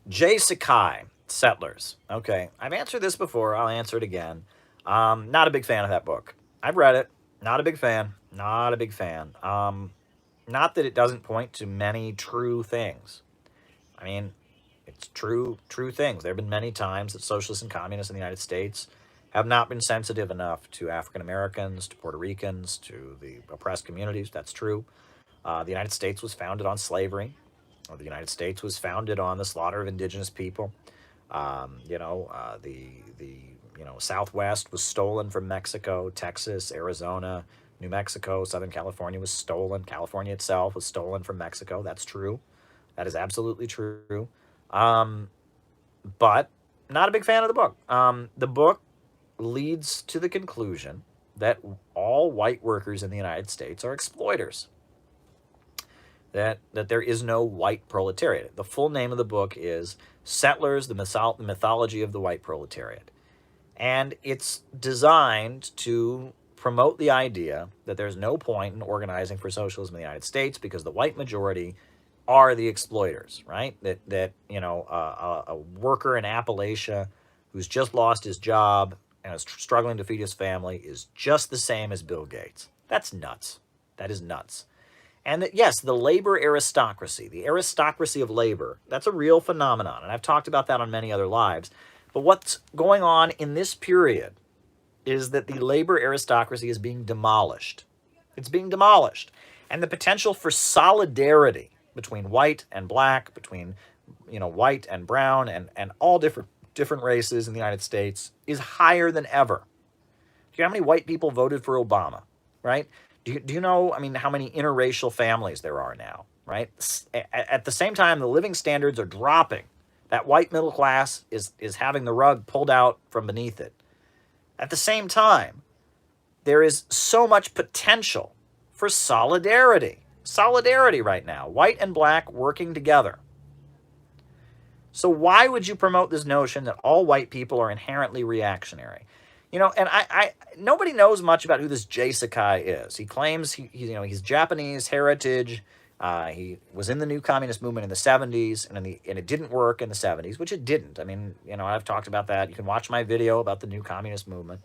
Sakai, Settlers. Okay, I've answered this before. I'll answer it again. Not a big fan of that book. I've read it. Not a big fan. Not a big fan. Not that it doesn't point to many true things. I mean, it's true things. There have been many times that socialists and communists in the United States have not been sensitive enough to African Americans, to Puerto Ricans, to the oppressed communities. That's true. The United States was founded on slavery. The United States was founded on the slaughter of indigenous people. The Southwest was stolen from Mexico, Texas, Arizona, New Mexico, Southern California was stolen. California itself was stolen from Mexico. That's true. That is absolutely true. Um, but not a big fan of the book. The book leads to the conclusion that all white workers in the United States are exploiters. That there is no white proletariat. The full name of the book is Settlers, the Mythology of the White Proletariat. And it's designed to promote the idea that there's no point in organizing for socialism in the United States because the white majority are the exploiters, right? A worker in Appalachia who's just lost his job and is struggling to feed his family is just the same as Bill Gates. That's nuts. That is nuts. And that, yes, the labor aristocracy, the aristocracy of labor, that's a real phenomenon. And I've talked about that on many other lives. But what's going on in this period is that the labor aristocracy is being demolished. It's being demolished. And the potential for solidarity between white and black, between white and brown and all different races in the United States is higher than ever. Do you know how many white people voted for Obama, right? Do you know, how many interracial families there are now, right? At the same time, the living standards are dropping. That white middle class is having the rug pulled out from beneath it. At the same time, there is so much potential for solidarity. Solidarity right now, white and black working together. So why would you promote this notion that all white people are inherently reactionary? And I nobody knows much about who this Sakai is. He claims he's Japanese heritage. He was in the new communist movement in the 70s, and it didn't work in the 70s, which it didn't. I've talked about that. You can watch my video about the new communist movement.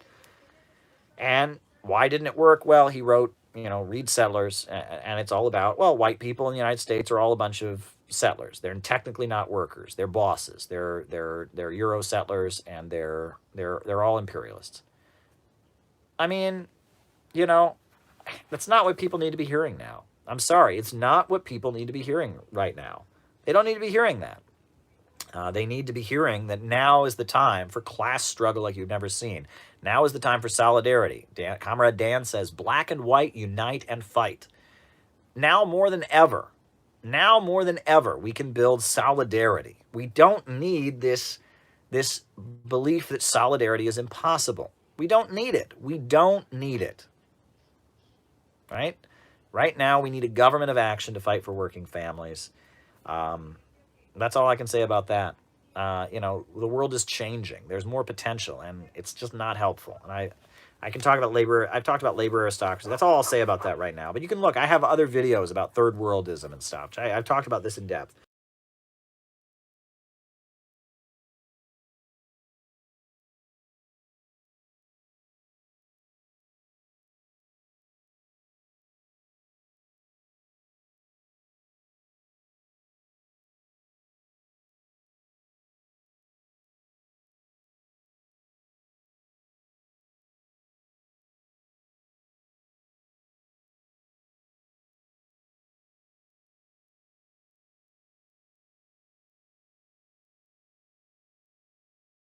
And why didn't it work? Well, he wrote, read Settlers, and it's all about, well, white people in the United States are all a bunch of settlers. They're technically not workers. They're bosses. They're Euro settlers, and they're all imperialists. That's not what people need to be hearing now. I'm sorry, it's not what people need to be hearing right now. They don't need to be hearing that. They need to be hearing that now is the time for class struggle like you've never seen. Now is the time for solidarity. Comrade Dan says, black and white unite and fight. Now more than ever, we can build solidarity. We don't need this belief that solidarity is impossible. We don't need it. We don't need it. Right? Right now, we need a government of action to fight for working families. That's all I can say about that. The world is changing. There's more potential, and it's just not helpful. And I can talk about labor. I've talked about labor aristocracy. That's all I'll say about that right now. But you can look. I have other videos about third worldism and stuff. I've talked about this in depth.